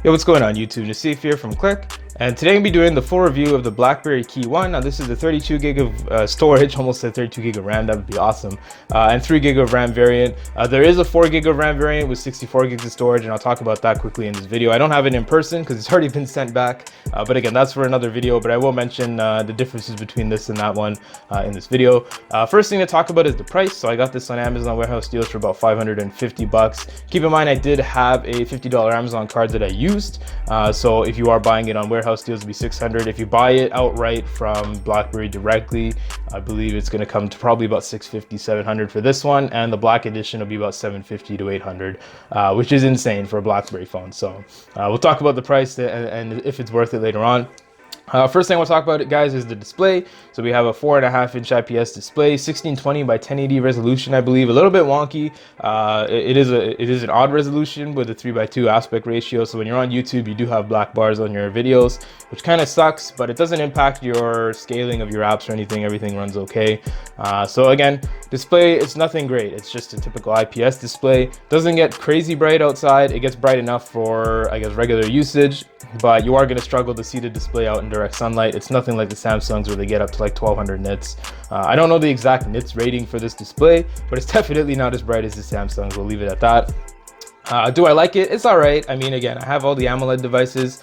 Yo, what's going on YouTube? Nassif here from Click, and today I'm going to be doing the full review of the BlackBerry KEYone. Now this is the 32 gig of storage, almost said 32 gig of RAM, that would be awesome, and 3 gig of RAM variant. There is a 4 gig of RAM variant with 64 gigs of storage, and I'll talk about that quickly in this video. I don't have it in person because it's already been sent back, but again, that's for another video, but I will mention the differences between this and that one in this video. First thing to talk about is the price. So I got this on Amazon Warehouse Deals for about 550 bucks. Keep in mind, I did have a $50 Amazon card that I used. So if you are buying it on Warehouse Deals, it'll be 600. If you buy it outright from BlackBerry directly, I believe it's going to come to probably about 650, 700 for this one, and the black edition will be about 750 to 800, which is insane for a BlackBerry phone. So we'll talk about the price and if it's worth it later on. First thing I want to talk about, guys, is the display. So we have a 4.5-inch IPS display, 1620 by 1080 resolution, I believe. A little bit wonky. It is an odd resolution with a 3:2 aspect ratio. So when you're on YouTube, you do have black bars on your videos, which kind of sucks, but it doesn't impact your scaling of your apps or anything. Everything runs okay. So again, display, it's nothing great. It's just a typical IPS display. Doesn't get crazy bright outside. It gets bright enough for, I guess, regular usage, but you are going to struggle to see the display out in direct sunlight. It's nothing like the Samsungs where they get up to like 1200 nits. I don't know the exact nits rating for this display, but it's definitely not as bright as the Samsungs. We'll leave it at that. Do I like it? It's all right. I mean, again, I have all the AMOLED devices,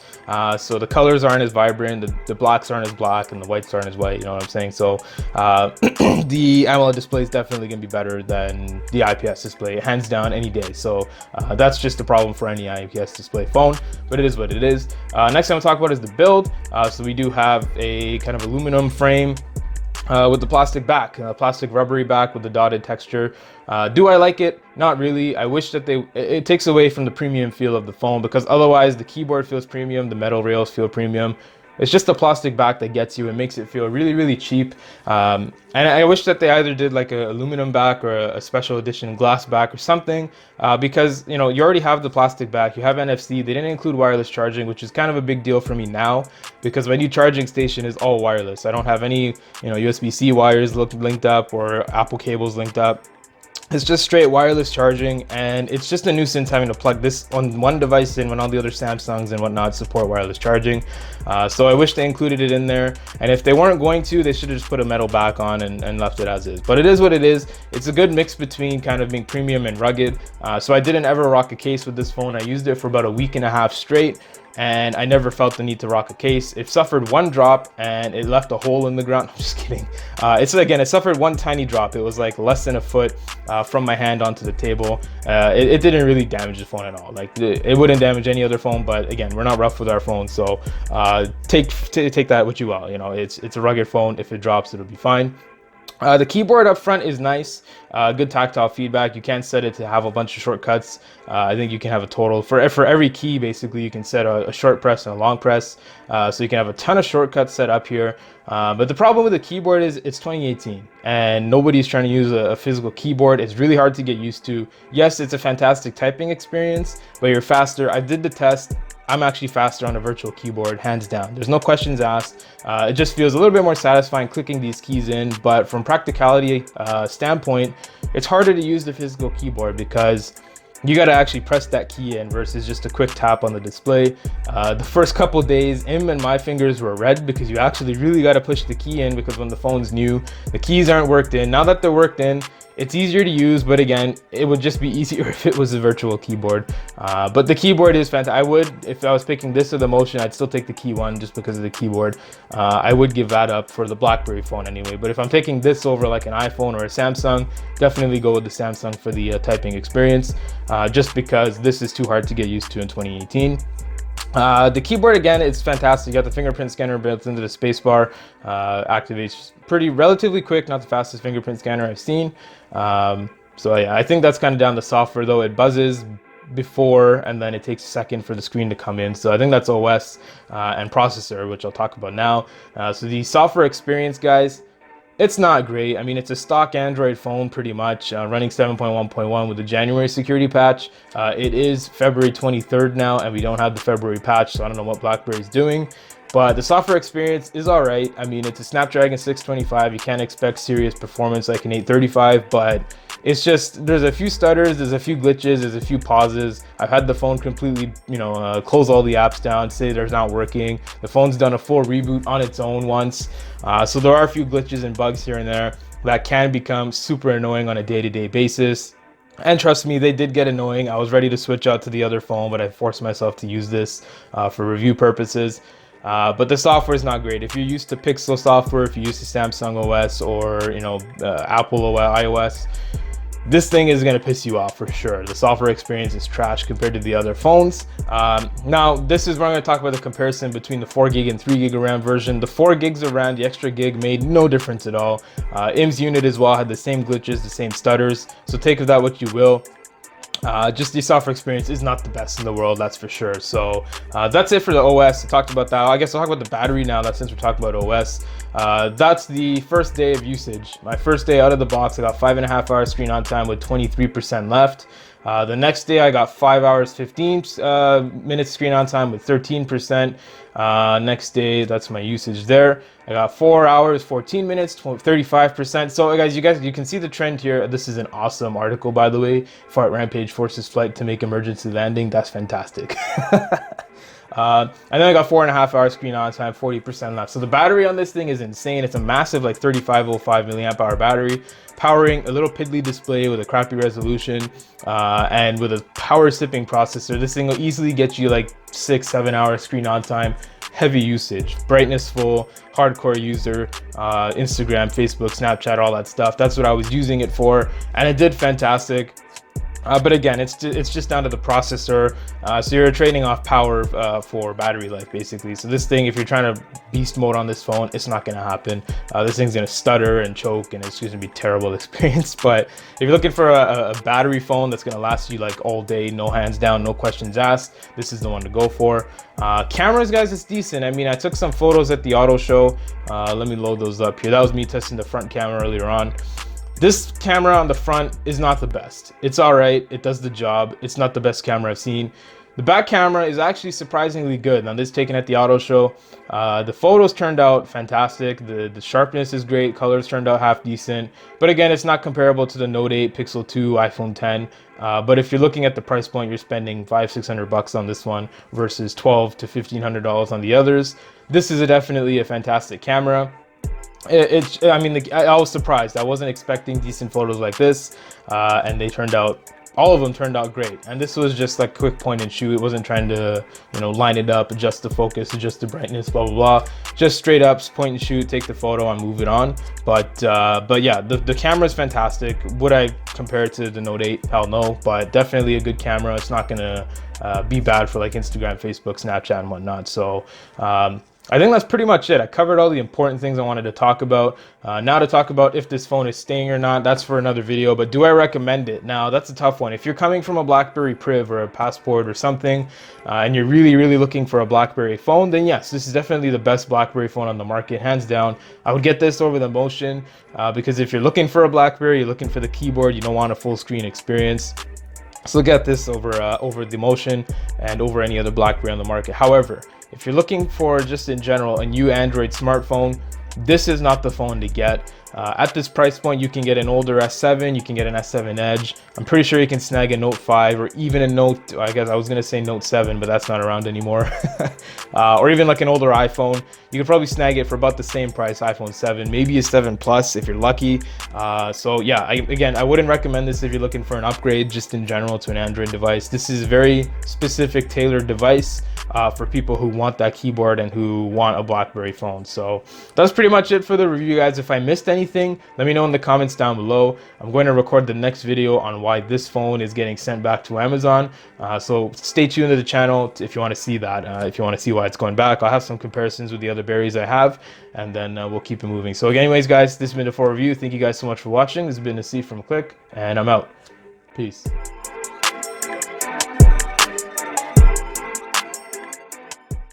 so the colors aren't as vibrant, the blacks aren't as black, and the whites aren't as white, you know what I'm saying? So the AMOLED display is definitely going to be better than the IPS display, hands down, any day. So that's just a problem for any IPS display phone, but it is what it is. Next thing I'm going to talk about is the build. So we do have a kind of aluminum frame with the plastic back, plastic rubbery back with the dotted texture. Do I like it? Not really. I wish that it takes away from the premium feel of the phone, because otherwise the keyboard feels premium, the metal rails feel premium. It's just the plastic back that gets you. It makes it feel really, really cheap. And I wish that they either did like an aluminum back or a special edition glass back or something, because, you know, you already have the plastic back, you have NFC. They didn't include wireless charging, which is kind of a big deal for me now, because my new charging station is all wireless. I don't have any, you know, USB-C wires linked up or Apple cables linked up. It's just straight wireless charging, and it's just a nuisance having to plug this on one device in when all the other Samsungs and whatnot support wireless charging. So I wish they included it in there, and if they weren't going to, they should have just put a metal back on and left it as is. But it is what it is. It's a good mix between kind of being premium and rugged. So I didn't ever rock a case with this phone. I used it for about a week and a half straight, and I never felt the need to rock a case. It suffered one drop and it left a hole in the ground. I'm just kidding. It suffered one tiny drop. It was like less than a foot from my hand onto the table. It didn't really damage the phone at all. Like it wouldn't damage any other phone, but again, we're not rough with our phones, so take that what you will. You know, it's a rugged phone. If it drops, it'll be fine. The keyboard up front is nice, good tactile feedback. You can set it to have a bunch of shortcuts. I think you can have a total for every key. Basically, you can set a short press and a long press, so you can have a ton of shortcuts set up here. But the problem with the keyboard is it's 2018 and nobody's trying to use a physical keyboard. It's really hard to get used to. Yes, it's a fantastic typing experience, but you're faster. I did the test. I'm actually faster on a virtual keyboard, hands down. There's no questions asked. It just feels a little bit more satisfying clicking these keys in, but from practicality standpoint, it's harder to use the physical keyboard because you got to actually press that key in versus just a quick tap on the display. The first couple days, and my fingers were red because you actually really got to push the key in, because when the phone's new, the keys aren't worked in. Now that they're worked in, it's easier to use, but again, it would just be easier if it was a virtual keyboard. But the keyboard is fantastic. If I was picking this or the Motion, I'd still take the KEYone just because of the keyboard. I would give that up for the BlackBerry phone anyway. But if I'm taking this over like an iPhone or a Samsung, definitely go with the Samsung for the typing experience, just because this is too hard to get used to in 2018. The keyboard, again, it's fantastic. You got the fingerprint scanner built into the spacebar. Activates relatively quick, not the fastest fingerprint scanner I've seen. So yeah, I think that's kind of down to software though. It buzzes before and then it takes a second for the screen to come in. So I think that's OS and processor, which I'll talk about now. So the software experience, guys, it's not great. I mean, it's a stock Android phone pretty much, running 7.1.1 with the January security patch. It is February 23rd now, and we don't have the February patch, so I don't know what BlackBerry's doing. But the software experience is all right. I mean, it's a Snapdragon 625. You can't expect serious performance like an 835, but It's just, there's a few stutters, there's a few glitches, there's a few pauses. I've had the phone completely, close all the apps down, say they're not working. The phone's done a full reboot on its own once. So there are a few glitches and bugs here and there that can become super annoying on a day-to-day basis. And trust me, they did get annoying. I was ready to switch out to the other phone, but I forced myself to use this for review purposes. But the software is not great. If you're used to Pixel software, if you're used to Samsung OS or Apple iOS, this thing is going to piss you off for sure. The software experience is trash compared to the other phones. Now, this is where I'm going to talk about the comparison between the 4 gig and 3 gig of RAM version. The 4 gigs of RAM, the extra gig, made no difference at all. IM's unit as well had the same glitches, the same stutters. So take of that what you will. Just the software experience is not the best in the world, that's for sure. So that's it for the OS. I talked about that. I guess I'll talk about the battery now, that since we're talking about OS. That's the first day of usage. My first day out of the box, I got 5.5 hours screen on time with 23% left. The next day I got 5 hours 15 minutes screen on time with 13%. Next day, that's my usage there. I got 4 hours 14 minutes 35%. So guys, you can see the trend here. This is an awesome article, by the way. Fart Rampage forces flight to make emergency landing. That's fantastic. And then I got 4.5 hours screen on time, 40% left. So the battery on this thing is insane. It's a massive, like 3505 milliamp hour battery, powering a little piddly display with a crappy resolution, and with a power sipping processor. This thing will easily get you like 6-7 hours screen on time, heavy usage, brightness full, hardcore user, Instagram, Facebook, Snapchat, all that stuff. That's what I was using it for, and it did fantastic. But again, it's just down to the processor. So you're trading off power for battery life, basically. So this thing, if you're trying to beast mode on this phone, it's not going to happen. This thing's going to stutter and choke, and it's going to be a terrible experience. But if you're looking for a battery phone that's going to last you like all day, no hands down, no questions asked, this is the one to go for. Cameras, guys, it's decent. I mean, I took some photos at the auto show. Let me load those up here. That was me testing the front camera earlier on. This camera on the front is not the best. It's all right. It does the job. It's not the best camera I've seen. The back camera is actually surprisingly good. Now, this is taken at the auto show. The photos turned out fantastic. The sharpness is great. Colors turned out half decent. But again, it's not comparable to the Note 8, Pixel 2, iPhone 10. But if you're looking at the price point, you're spending $500-600 bucks on this one versus $1,200 to $1,500 on the others. This is definitely a fantastic camera. I was surprised. I wasn't expecting decent photos like this, and all of them turned out great. And this was just like quick point and shoot. It wasn't trying to, line it up, adjust the focus, adjust the brightness, blah, blah, blah. Just straight up point and shoot, take the photo and move it on. But yeah, the camera is fantastic. Would I compare it to the Note 8? Hell no, but definitely a good camera. It's not gonna be bad for like Instagram, Facebook, Snapchat, and whatnot. So, I think that's pretty much it. I covered all the important things I wanted to talk about. Now to talk about if this phone is staying or not, that's for another video. But do I recommend it? Now, that's a tough one. If you're coming from a BlackBerry Priv or a Passport or something, and you're really, really looking for a BlackBerry phone, then yes, this is definitely the best BlackBerry phone on the market, hands down. I would get this over the Motion, because if you're looking for a BlackBerry, you're looking for the keyboard, you don't want a full screen experience. So get this over the Motion and over any other BlackBerry on the market. However, if you're looking for just in general a new Android smartphone, this is not the phone to get. At this price point, you can get an older S7, you can get an S7 Edge. I'm pretty sure you can snag a Note 5 or even a Note, I guess I was gonna say Note 7, but that's not around anymore. Or even like an older iPhone. You could probably snag it for about the same price, iPhone 7, maybe a 7 Plus if you're lucky. So yeah, again, I wouldn't recommend this if you're looking for an upgrade just in general to an Android device. This is a very specific, tailored device for people who want that keyboard and who want a BlackBerry phone. So that's pretty much it for the review, guys. If I missed anything, let me know in the comments down below. I'm going to record the next video on why this phone is getting sent back to Amazon. So stay tuned to the channel if you want to see that, if you want to see why it's going back. I'll have some comparisons with the other berries I have, and then we'll keep it moving. So anyways, guys, this has been the full review. Thank you guys so much for watching. This has been Nasif from Click, and I'm out. Peace.